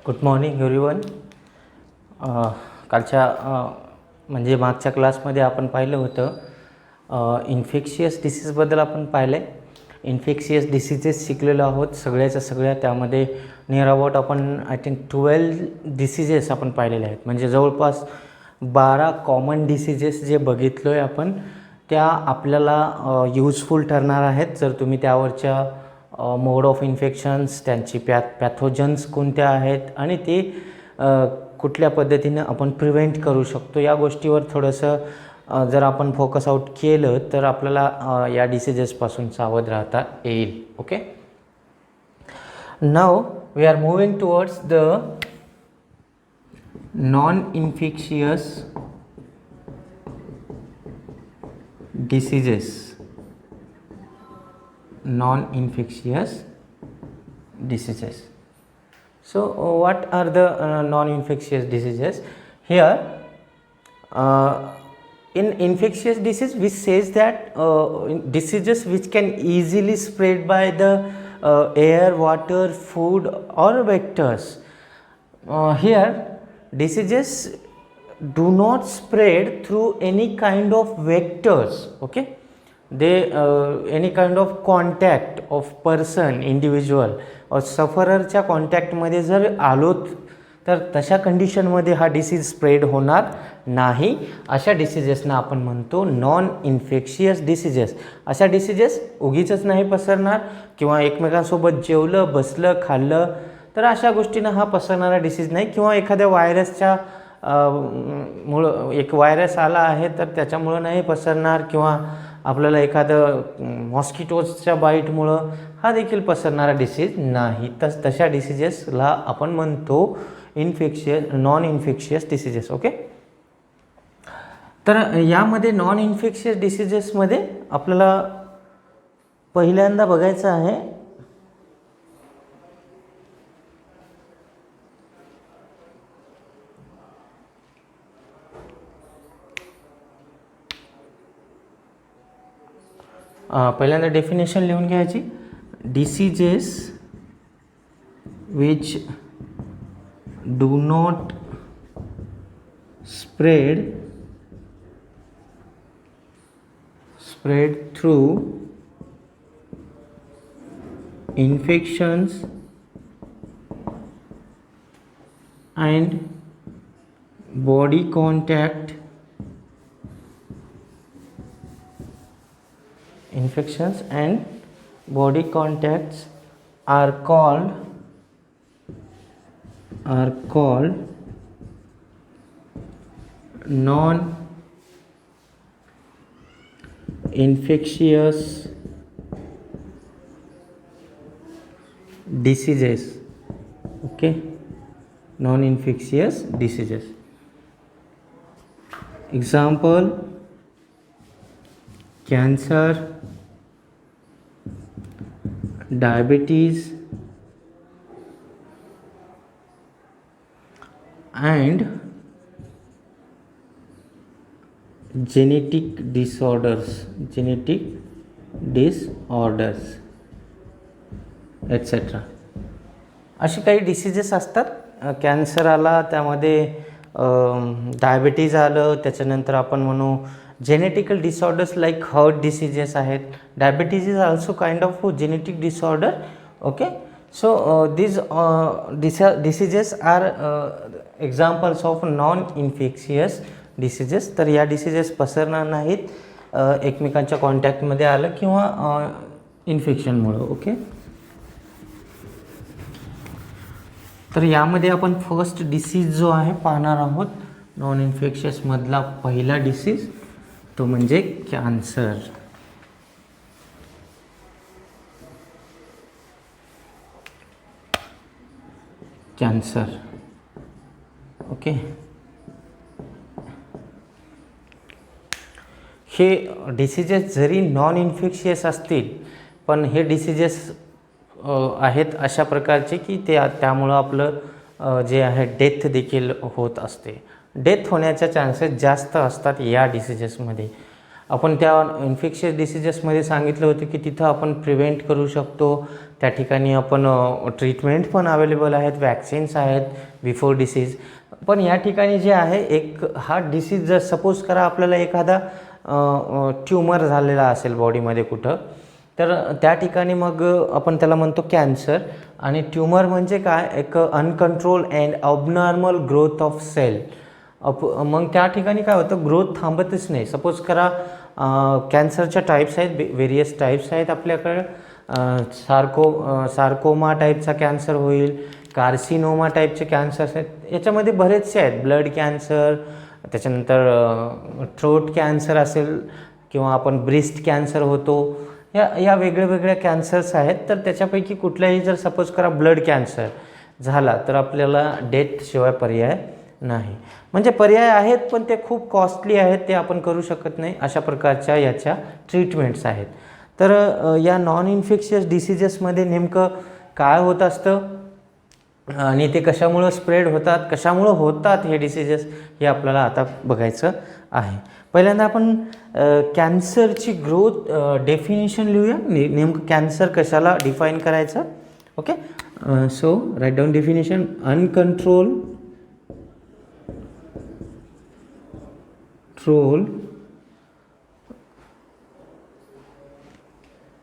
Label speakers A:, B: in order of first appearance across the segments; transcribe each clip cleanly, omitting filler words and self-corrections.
A: Good morning everyone. कालच्या म्हणजे मागच्या क्लासमध्ये आपण पाहिलं होतं इन्फेक्शियस डिसीजबद्दल आपण पाहिलं आहे. इन्फेक्शियस डिसीजेस शिकलेलो आहोत सगळ्याच्या सगळ्या. त्यामध्ये नियर अबाउट आपण आय थिंक 12 डिसीजेस आपण पाहिलेले आहेत. म्हणजे जवळपास 12 कॉमन डिसीजेस जे बघितलो आहे आपण, त्या आपल्याला यूजफुल ठरणार आहेत जर तुम्ही त्यावरच्या मोड ऑफ इन्फेक्शन्स, त्यांची पॅथोजन्स कोणत्या आहेत आणि ते कुठल्या पद्धतीनं आपण प्रिव्हेंट करू शकतो या गोष्टीवर थोडंसं जर आपण फोकस आउट केलं तर आपल्याला या डिसीजेसपासून सावध राहता येईल. Okay, now we are moving towards the non infectious diseases. Non-infectious diseases. So what are the non-infectious diseases? Here in infectious disease we says that diseases which can easily spread by the air, water, food or vectors. Here diseases do not spread through any kind of vectors. Okay, they any kind of contact of person, individual or sufferer च्या contact मध्ये जर आलोत तर तशा condition मध्ये हा disease spread होणार नाही. अशा डिसीजेसना आपण म्हणतो नॉन इन्फेक्शियस डिसीजेस. अशा डिसीजेस उगीचच नाही पसरणार किंवा एकमेकांसोबत जेवलं, बसलं, खाल्लं तर अशा गोष्टीनं हा पसरणारा डिसीज नाही. किंवा एखाद्या व्हायरसच्या मुळं एक व्हायरस आला आहे तर त्याच्यामुळं नाही पसरणार. किंवा आपल्याला एखादं मॉस्किटोजच्या बाईटमुळं हा देखील पसरणारा डिसीज नाही. तशा डिसीजेसला आपण म्हणतो नॉन इन्फेक्शियस डिसीजेस. ओके, तर यामध्ये नॉन इन्फेक्शियस डिसीजेसमध्ये आपल्याला पहिल्यांदा बघायचं आहे पहिल्यांदा डेफिनेशन लिहून घ्यायची. Diseases which do not spread through infections and body contact. Infections and body contacts are called non infectious diseases. Okay, non infectious diseases. Example: cancer, diabetes and genetic disorders etc. अशी काही diseases असतात. Cancer आला, त्यामध्ये diabetes आलं, त्याच्यानंतर आपण म्हणू genetical disorders like heart diseases आहेत. Diabetes is also kind of genetic disorder. Okay, so these diseases are examples of non infectious diseases. तर या डिसीजेस पसरणार नाहीत एकमेकांच्या कॉन्टॅक्टमध्ये आलं किंवा इन्फेक्शनमुळं. ओके, तर यामध्ये आपण फर्स्ट डिसीज जो आहे पाहणार आहोत. नॉन इन्फेक्शियस मधला पहिला डिसीज तो म्हणजे कॅन्सर. ओके, हे डिसीजेस जरी नॉन इन्फेक्शियस असतील पण हे डिसीजेस आहेत अशा प्रकारचे की त्यामुळं आपलं जे आहे डेथ देखील होत असते. डेथ होण्याच्या चान्सेस जास्त असतात या डिसीजेसमध्ये. आपण त्या इन्फेक्शियस डिसीजेसमध्ये सांगितलं होतं की तिथं आपण प्रिव्हेंट करू शकतो. त्या ठिकाणी आपण ट्रीटमेंट पण अवेलेबल आहेत, वॅक्सिन्स आहेत बिफोर डिसीज. पण या ठिकाणी जे आहे, एक हा डिसीज जर सपोज करा आपल्याला एखादा ट्यूमर झालेला असेल बॉडीमध्ये कुठं, तर त्या ठिकाणी मग आपण त्याला म्हणतो कॅन्सर. आणि ट्यूमर म्हणजे काय, एक uncontrol and abnormal growth of cell. मग त्या ठिकाणी काय होतं, ग्रोथ थांबतच नाही. सपोज करा कॅन्सरच्या टाईप्स आहेत, व्हेरियस टाईप्स आहेत आपल्याकडं. सार्कोमा टाईपचा कॅन्सर होईल, कार्सिनोमा टाईपचे कॅन्सर्स आहेत, याच्यामध्ये बरेचसे आहेत. ब्लड कॅन्सर, त्याच्यानंतर थ्रोट कॅन्सर असेल, किंवा आपण ब्रेस्ट कॅन्सर होतो, या वेगळ्या कॅन्सर्स आहेत. तर त्याच्यापैकी कुठल्याही जर सपोज करा ब्लड कॅन्सर झाला तर आपल्याला डेथ शिवाय पर्याय नाही. म्हणजे पर्याय आहेत पण ते खूप कॉस्टली आहेत, ते आपण करू शकत नाही. अशा प्रकारच्या याच्या ट्रीटमेंट्स आहेत. तर या नॉन इन्फेक्शियस डिसीजेसमध्ये नेमकं काय होत असतं आणि ते कशामुळं स्प्रेड होतात, कशामुळं होतात हे डिसीजेस, हे आपल्याला आता बघायचं आहे. पहिल्यांदा आपण कॅन्सरची ग्रोथ डेफिनेशन लिहूया. नेमकं कॅन्सर कशाला डिफाईन करायचं. Okay, so write down definition.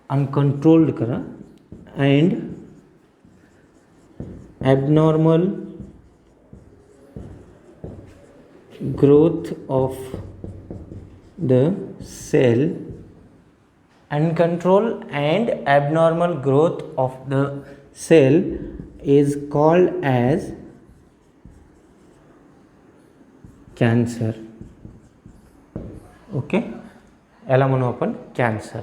A: Uncontrolled करा and abnormal growth of the cell. Uncontrolled and abnormal growth of the cell is called as cancer. Okay, याला म्हणू आपण कॅन्सर.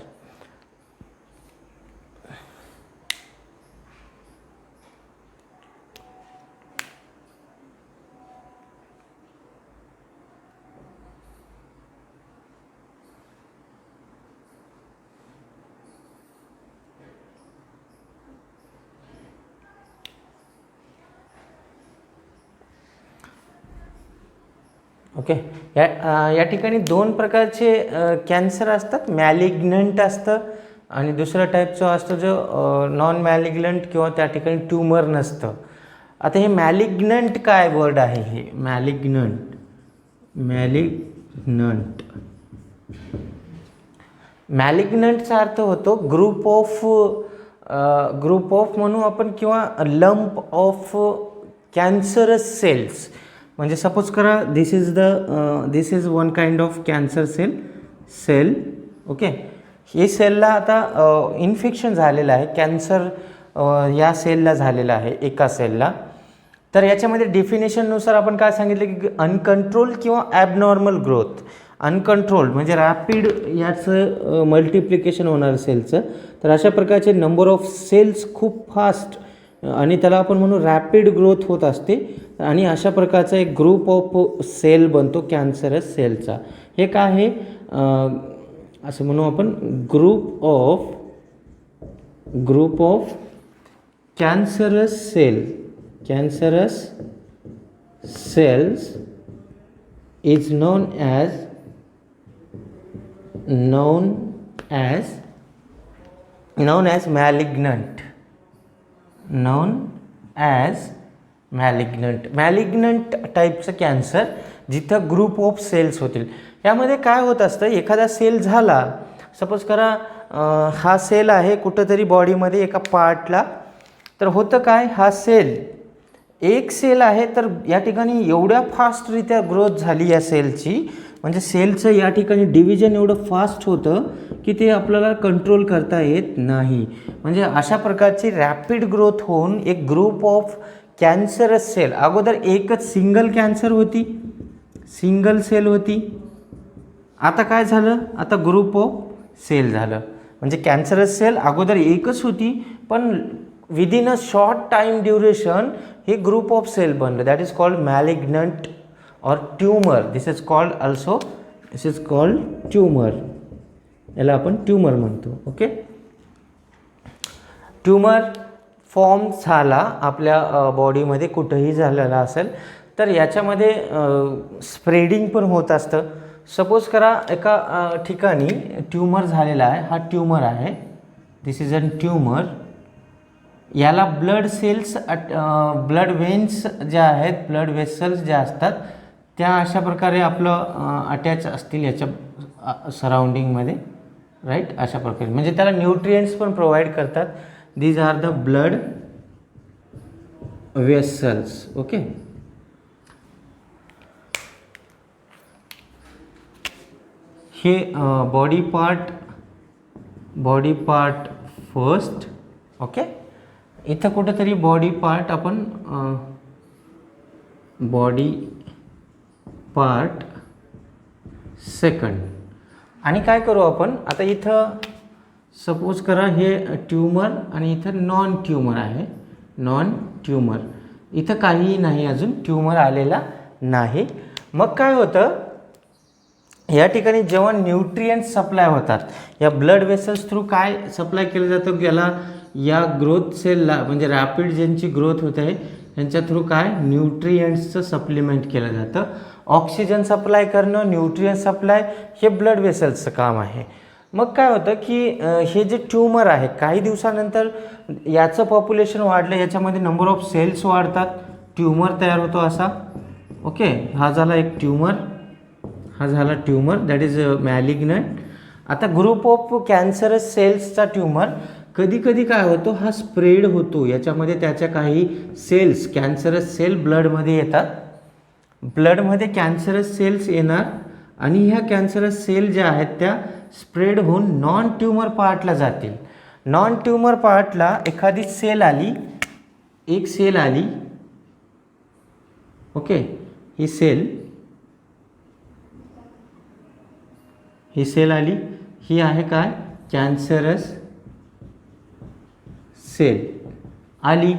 A: ओके, या ठिकाणी दोन प्रकारचे कॅन्सर असतात. मॅलिग्नंट असतं आणि दुसऱ्या टाईपचं असतं जो नॉन मॅलिग्नंट किंवा त्या ठिकाणी ट्यूमर नसतं. आता हे मॅलिग्नंट काय वर्ड आहे, हे मॅलिग्नंट मॅलिग्नंटचा अर्थ होतो ग्रुप ऑफ म्हणू आपण, किंवा लंप ऑफ कॅन्सरस सेल्स. म्हणजे सपोज करा this is one kind of cancer cell. Okay, हे सेलला आता इन्फेक्शन झालेलं आहे, कॅन्सर या सेलला झालेलं आहे, एका सेलला. तर याच्यामध्ये डेफिनेशननुसार आपण काय सांगितलं की अनकंट्रोल किंवा ॲबनॉर्मल ग्रोथ. अनकंट्रोल्ड म्हणजे रॅपिड याचं मल्टिप्लिकेशन होणार सेलचं. तर अशा प्रकारचे नंबर ऑफ सेल्स खूप फास्ट आणि त्याला आपण म्हणू रॅपिड ग्रोथ होत असते. आणि अशा प्रकारचा एक ग्रुप ऑफ सेल बनतो कॅन्सरस सेलचा. हे काय आहे असं म्हणू आपण, group of cancerous cells is known as malignant टाईपचं कॅन्सर जिथं ग्रुप ऑफ सेल्स होतील. यामध्ये काय होत असतं, एखादा सेल झाला, सपोज करा हा सेल आहे कुठंतरी बॉडीमध्ये एका पार्टला, तर होतं काय, हा सेल एक सेल आहे, तर या ठिकाणी एवढ्या फास्टरित्या ग्रोथ झाली या सेलची, म्हणजे सेलचं या ठिकाणी डिव्हिजन एवढं फास्ट होतं की ते आपल्याला कंट्रोल करता येत नाही. म्हणजे अशा प्रकारची रॅपिड ग्रोथ होऊन एक ग्रुप ऑफ कॅन्सरस सेल, अगोदर एकच सिंगल सेल होती, आता काय झालं, आता ग्रुप ऑफ सेल झालं. म्हणजे कॅन्सरस सेल अगोदर एकच होती, पण within a short time duration हे ग्रुप ऑफ सेल बनलं. दॅट इज कॉल्ड मॅलिग्नंट और tumour. This is called tumour. याला आपण ट्यूमर म्हणतो. ओके, ट्यूमर फॉर्म झाला आपल्या बॉडीमध्ये कुठंही झालेला असेल तर याच्यामध्ये स्प्रेडिंग पण होत असतं. सपोज करा एका ठिकाणी ट्यूमर झालेला आहे, हा ट्यूमर आहे, दिस इज अ ट्यूमर. याला ब्लड सेल्स ब्लड वेन्स ज्या आहेत, ब्लड वेसल्स ज्या असतात त्या अशा प्रकारे आपलं अटॅच असतील याच्या सराउंडिंगमध्ये, राईट. अशा प्रकारे म्हणजे त्याला न्यूट्रिएंट्स पण प्रोव्हाइड करतात. These are the blood vessels. Okay. हे बॉडी पार्ट फर्स्ट. ओके. इथं कुठंतरी बॉडी पार्ट आपण बॉडी पार्ट सेकंड. आणि काय करू आपण आता, इथं सपोज करा हे ट्यूमर आणि इथं नॉन ट्यूमर आहे, नॉन ट्यूमर. इथं काहीही नाही, अजून ट्यूमर आलेला नाही. मग काय होतं, या ठिकाणी जेव्हा न्यूट्रिएंट्स सप्लाय होतात या ब्लड वेसल्स थ्रू, काय सप्लाय केलं जातं याला, या ग्रोथ सेलला, म्हणजे रॅपिड ज्यांची ग्रोथ होत आहे यांच्या थ्रू काय न्यूट्रिएंट्सचं सप्लिमेंट केलं जातं. ऑक्सिजन सप्लाय करणं, न्यूट्रिएंट सप्लाय, हे ब्लड वेसल्सचं काम आहे. मग काय होतं की हे जे ट्यूमर आहे, काही दिवसानंतर याचं पॉप्युलेशन वाढलं, याच्यामध्ये नंबर ऑफ सेल्स वाढतात, ट्यूमर तयार होतो असा. ओके. हा झाला एक ट्यूमर, हा झाला ट्यूमर, दॅट इज मॅलिग्नंट. आता ग्रुप ऑफ कॅन्सरस सेल्सचा ट्यूमर कधी कधी काय होतो, हा स्प्रेड होतो. याच्यामध्ये त्याच्या काही सेल्स, कॅन्सरस सेल ब्लडमध्ये येतात. ब्लडमध्ये कॅन्सरस सेल्स येणार आणि ह्या कॅन्सरस सेल ज्या आहेत त्या स्प्रेड होऊन नॉन ट्यूमर पार्टला जातील. नॉन ट्यूमर पार्टला एखादी सेल आली, एक सेल आली. ओके. ही सेल आली, ही आहे काय कॅन्सरस सेल आली,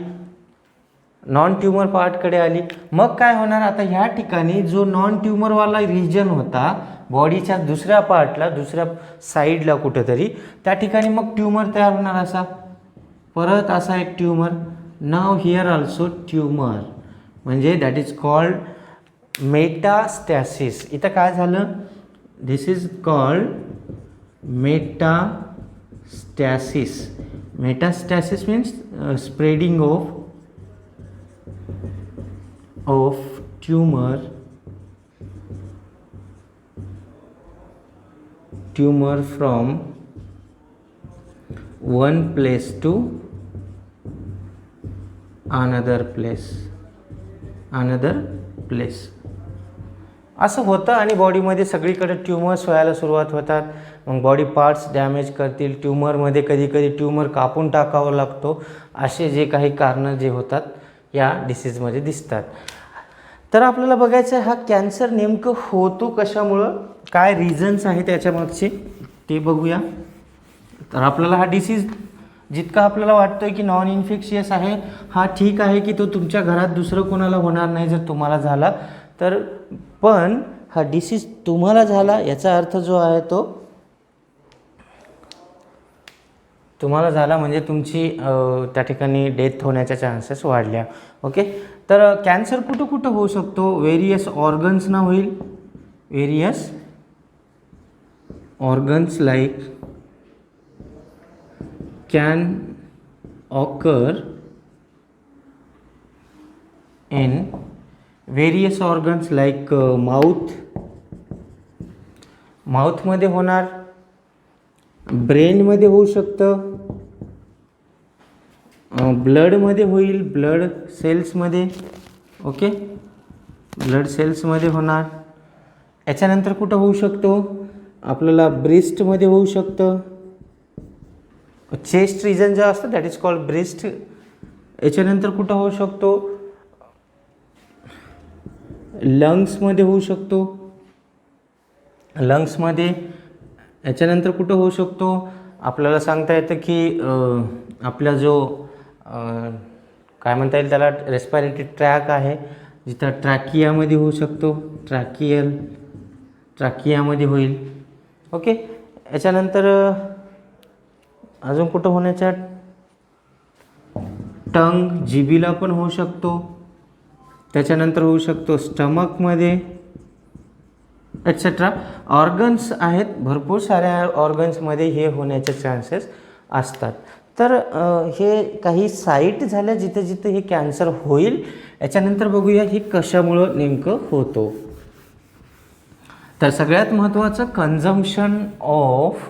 A: नॉन ट्यूमर पार्टकडे आली. मग काय होणार, आता ह्या ठिकाणी जो नॉन ट्यूमरवाला रिजन होता बॉडीच्या दुसऱ्या पार्टला, दुसऱ्या साईडला कुठेतरी, त्या ठिकाणी मग ट्यूमर तयार होणार असा, परत असा एक ट्यूमर. नाव हिअर ऑल्सो ट्यूमर, म्हणजे दॅट इज कॉल्ड मेटास्टॅसिस. इथं काय झालं, this is called metastasis. Metastasis means spreading of tumor from one place to another place. असं होतं आणि बॉडीमध्ये सगळीकडे ट्यूमर्स व्हायला सुरुवात होतात. मग बॉडी पार्ट्स डॅमेज करतील, ट्यूमरमध्ये कधी कधी ट्यूमर कापून टाकावं लागतो. असे जे काही कारणं जे होतात या डिसीजमध्ये दिसतात. तर आपल्याला बघायचं आहे हा कॅन्सर नेमकं होतो कशामुळं, काय रिझन्स आहेत त्याच्यामागचे ते बघूया. तर आपल्याला हा डिसीज जितका आपल्याला वाटतोय की नॉन इन्फेक्शियस आहे, हा ठीक आहे की तो तुमच्या घरात दुसरं कोणाला होणार नाही जर तुम्हाला झाला तर, पण हा डिसीज तुम्हाला झाला याचा अर्थ जो आहे तो तुम्हाला झाला म्हणजे तुमची त्या ठिकाणी डेथ होण्याच्या चान्सेस वाढल्या. ओके. तर कॅन्सर कुठं कुठं होऊ शकतो, व्हेरियस ऑर्गन्सना होईल, various organs like can occur in various organs like माउथमध्ये होणार, ब्रेनमध्ये होऊ शकतं, ब्लडमध्ये होईल, ब्लड सेल्समध्ये. ओके. ब्लड सेल्समध्ये होणार. याच्यानंतर कुठं होऊ शकतो, आपल्याला ब्रेस्टमध्ये होऊ शकतं, चेस्ट रिजन जो असतं दॅट इज कॉल्ड ब्रेस्ट. याच्यानंतर कुठं होऊ शकतो, लंग्समध्ये होऊ शकतो, लंग्समध्ये. याच्यानंतर कुठं होऊ शकतो, आपल्याला सांगता येतं की आपला जो काय म्हणता येईल त्याला रेस्पिरेटरी ट्रॅक आहे, जिथं ट्रॅकियामध्ये होऊ शकतो, ट्रॅकियामध्ये होईल. ओके. याच्यानंतर अजून कुठं होण्याच्या, टंग जिभीला पण होऊ शकतो. त्याच्यानंतर होऊ शकतो स्टमकमध्ये, एक्सेट्रा ऑर्गन्स आहेत, भरपूर साऱ्या ऑर्गन्समध्ये हे होण्याचे चान्सेस असतात. तर हे काही साईट झाल्या जिथे जिथे हे कॅन्सर होईल. याच्यानंतर बघूया हे कशामुळं नेमकं होतो. तर सगळ्यात महत्त्वाचं consumption of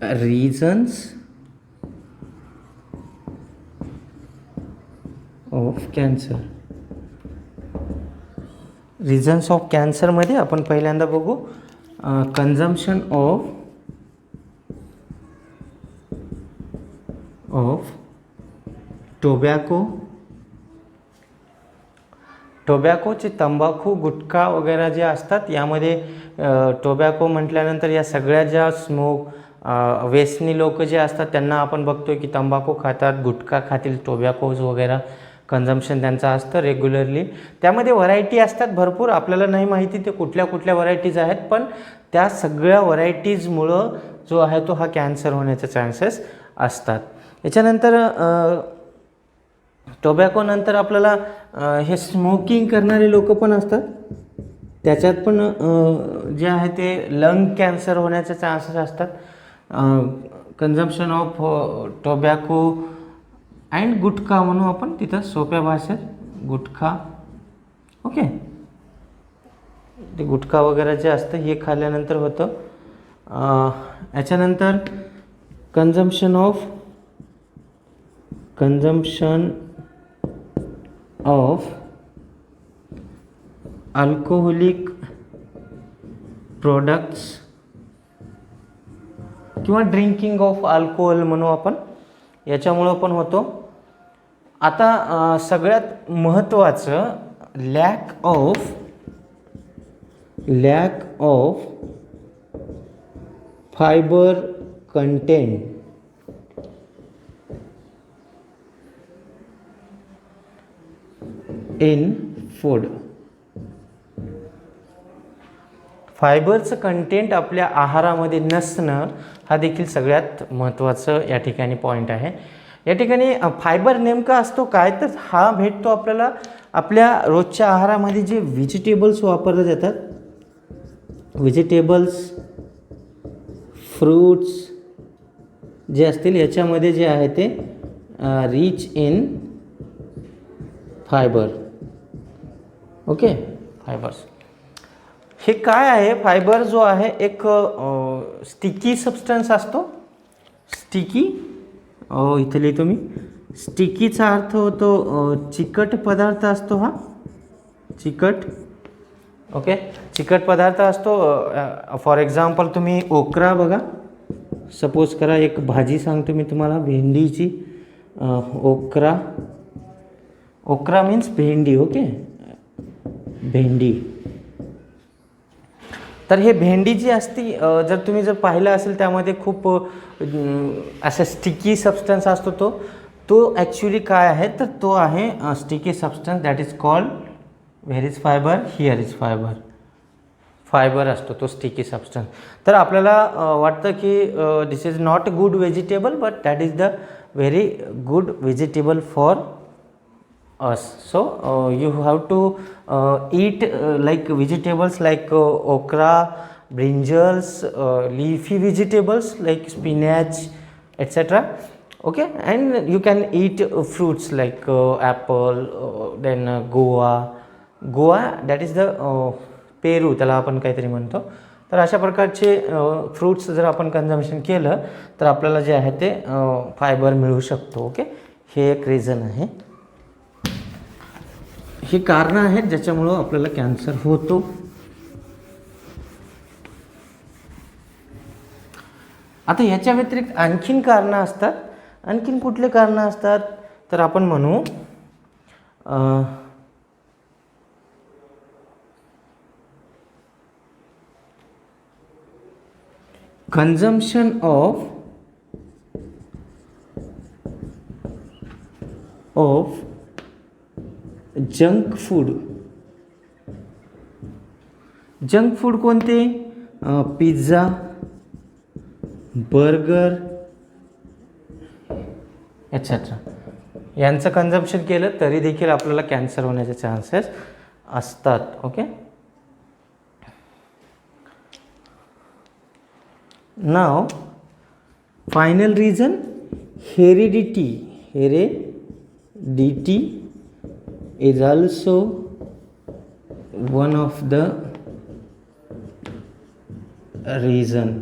A: reasons of cancer. Reasons of कॅन्सरमध्ये आपण पहिल्यांदा बघू कन्झम्पशन ऑफ टोबॅको. टोबॅकोचे तंबाखू, गुटखा वगैरे जे असतात यामध्ये टोबॅको म्हटल्यानंतर या सगळ्या ज्या स्मोक व्यसनी लोक जे असतात त्यांना आपण बघतोय की तंबाखू खातात, गुटखा खातील, टोबॅकोज वगैरे कन्झम्पशन त्यांचं असतं रेग्युलरली. त्यामध्ये व्हरायटी असतात भरपूर, आपल्याला नाही माहिती ते कुठल्या कुठल्या व्हरायटीज आहेत, पण त्या सगळ्या व्हरायटीजमुळं जो आहे तो हा कॅन्सर होण्याचे चान्सेस असतात. याच्यानंतर टोबॅको नंतर आपल्याला हे स्मोकिंग करणारे लोक पण असतात, त्याच्यात पण जे आहे ते लंग कॅन्सर होण्याचे चान्सेस असतात. कन्झम्पशन ऑफ टोबॅको अँड गुटखा म्हणू आपण तिथं सोप्या भाषेत, गुटखा. ओके, ते गुटखा वगैरे जे असतं हे खाल्ल्यानंतर होतं. याच्यानंतर कन्झम्पशन ऑफ अल्कोहोलिक प्रोडक्ट्स किंवा ड्रिंकिंग ऑफ अल्कोहोल म्हणू आपण, याच्यामुळं पण होतो. आता सगळ्यात महत्त्वाचं lack of fibre content in food. फायबरचं कंटेंट आपल्या आहारामध्ये नसणं हा देखील सगळ्यात महत्त्वाचं या ठिकाणी पॉईंट आहे. या ठिकाणी फायबर नेमका असतो काय, तर हा भेटतो आपल्याला आपल्या रोजच्या आहारामध्ये जे व्हेजिटेबल्स वापरले जातात, व्हेजिटेबल्स, फ्रूट्स जे असतील याच्यामध्ये जे आहे ते rich in fibre. Okay, fibres हे काय आहे, फायबर जो आहे एक स्टिकी सबस्टन्स असतो. स्टिकी इथे लिहितो मी, स्टिकीचा अर्थ होतो चिकट पदार्थ असतो हा, चिकट. ओके, चिकट पदार्थ असतो. फॉर एक्झाम्पल तुम्ही ओकरा बघा, सपोज करा एक भाजी सांगतो मी तुम्हाला भेंडीची. ओकरा मीन्स भेंडी. ओके, भेंडी. तर हे भेंडी जी असती जर तुम्ही जर पाहिलं असेल त्यामध्ये खूप असा स्टिकी सबस्टन्स असतो. तो ॲक्च्युली काय आहे तर तो आहे sticky substance that is called, where is fibre, here is fibre. Fibre असतो तो स्टिकी सबस्टन्स. तर आपल्याला वाटतं की this is not a good vegetable but that is the very good vegetable for us. So you have to eat like vegetables like okra, brinjals, leafy vegetables like spinach, etc. Okay, and you can eat fruits like apple, then goa that is the पेरू त्याला आपण काहीतरी म्हणतो. तर अशा प्रकारचे fruits जर आपण consumption केलं तर आपल्याला जे आहे ते फायबर मिळू शकतो. ओके, हे एक रिझन आहे, ही कारणं आहेत ज्याच्यामुळं आपल्याला कॅन्सर होतो. आता याच्या व्यतिरिक्त आणखीन कारणं असतात. आणखीन कुठले कारणं असतात तर आपण म्हणू consumption of junk food. Junk food कोणते, पिझ्झा, बर्गर एक्सेट्रा. यांचं कन्झम्पशन केलं तरी देखील आपल्याला कॅन्सर होण्याचे चान्सेस असतात. Okay, now final reason heredity. Heredity is also one of the reason.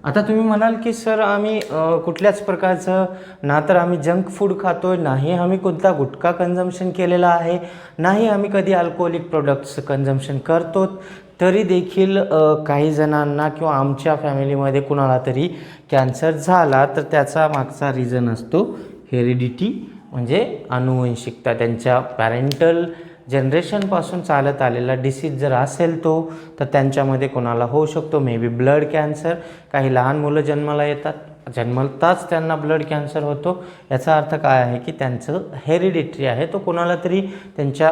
A: आता तुम्ही म्हणाल की सर आम्ही कुठल्याच प्रकारचं ना तर आम्ही जंक फूड खातोय, नाही आम्ही कोणता गुटखा कन्झम्पशन केलेला आहे, नाही आम्ही कधी अल्कोहोलिक प्रोडक्ट्स कन्झम्पशन करतो, तरी देखील काही जणांना किंवा आमच्या फॅमिलीमध्ये कुणाला तरी कॅन्सर झाला तर त्याचा मागचा रिझन असतो हेरिडिटी, म्हणजे अनुवंशिकता. त्यांच्या पॅरेंटल जनरेशनपासून चालत आलेला डिसीज जर असेल तो, तर त्यांच्यामध्ये कोणाला होऊ शकतो. May be blood cancer. काही लहान मुलं जन्माला येतात, जन्मताच त्यांना ब्लड कॅन्सर होतो. याचा अर्थ काय आहे की त्यांचं हेरिडिटरी आहे, तो कोणाला तरी त्यांच्या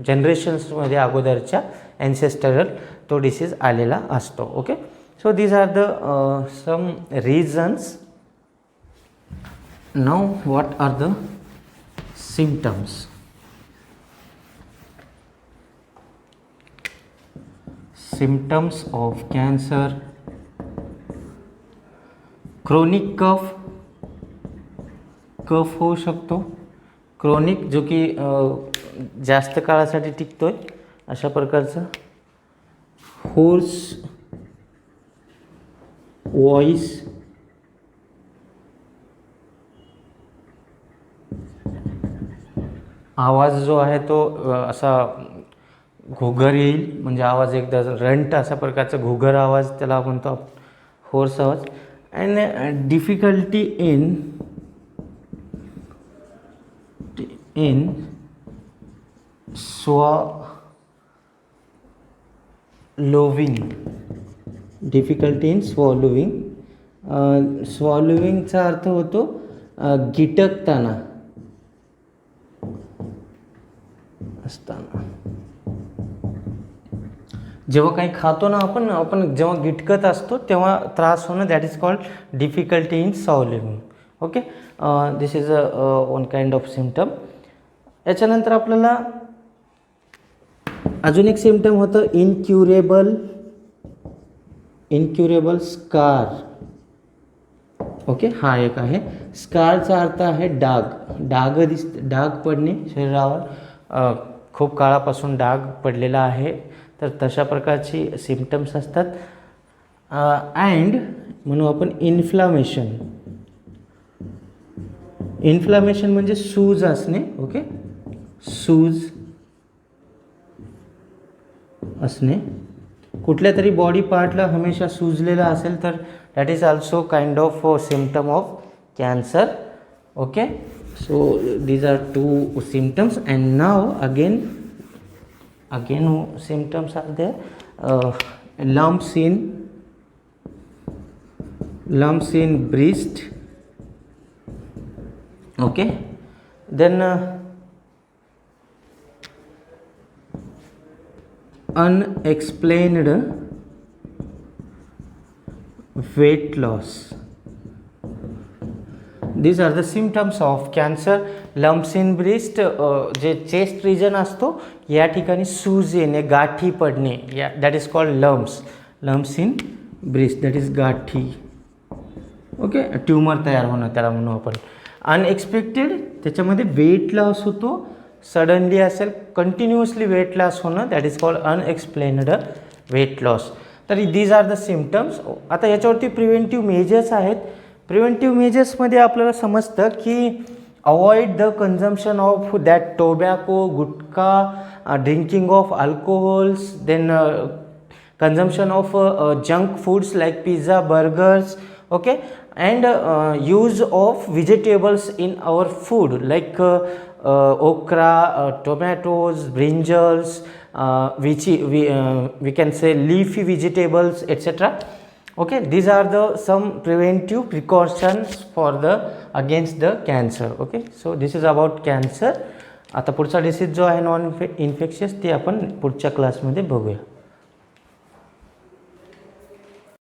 A: जनरेशन्समध्ये अगोदरच्या ॲन्सेस्टरल तो डिसीज आलेला असतो. Okay, so these are the some reasons. Now what are the symptoms? Symptoms of cancer. Chronic cough होऊ शकतो. क्रोनिक जो की जास्त काळासाठी टिकतोय अशा प्रकारचं. Hoarse voice. आवाज जो आहे तो असा घुगर येईल, म्हणजे आवाज एकदा रंट अशा प्रकारचा घुगर आवाज त्याला म्हणतो आपण, होर्स आवाज. And difficulty in swallowing. Difficulty in swallowing. स्वॉलोविंगचा अर्थ होतो गिटकताना असताना. जेव्हा काही खातो ना आपण जेव्हा गिटकत असतो तेव्हा त्रास होणं, that is called difficulty in स्वॉलोविंग. Okay, this is one kind of symptom. याच्यानंतर आपल्याला अजून एक सिम्पटम होतं इनक्युरेबल स्कार. ओके, हा एक आहे. स्कारचा अर्थ आहे डाग डाग पडणे शरीरावर, खूप काळापासून डाग पडलेला आहे, तर तशा प्रकारची सिम्पटम्स असतात. अँड म्हणू आपण इन्फ्लामेशन म्हणजे सूज असणे. ओके, सूज असणे. कुठल्या तरी बॉडी पार्टला हमेशा सुजलेलं असेल तर that is also kind of symptom of cancer. Okay, so these are two symptoms. And now again symptoms are there. Lumps in breast. Okay, then unexplained weight loss. These are the symptoms of cancer. Lumps in breast, जे chest region असतो या ठिकाणी सूज येणे, गाठी पडणे, या that is called lumps in breast, that is गाठी. ओके, ट्यूमर तयार होणं त्याला म्हणू आपण. अनएक्सपेक्टेड, त्याच्यामध्ये वेट लॉस होतो, सडनली असेल कंटिन्युअसली वेट लॉस होणं, that is called unexplained weight loss. तर दीज आर द सिम्पटम्स. आता याच्यावरती प्रिव्हेंटिव्ह मेजर्स आहेत. प्रिव्हेंटिव्ह मेजर्समध्ये आपल्याला समजतं की avoid the consumption of that tobacco, gutkha, drinking of alcohols, then consumption of junk foods like pizza, burgers, okay, and use of vegetables in our food like okra, tomatoes, brinjals, which we can say leafy vegetables, etc. Okay, these are the some preventive precautions for the against the cancer. Okay, so this is about cancer. आता पुढचा disease जो आहे non infectious ते आपण पुढच्या क्लासमध्ये बघूया.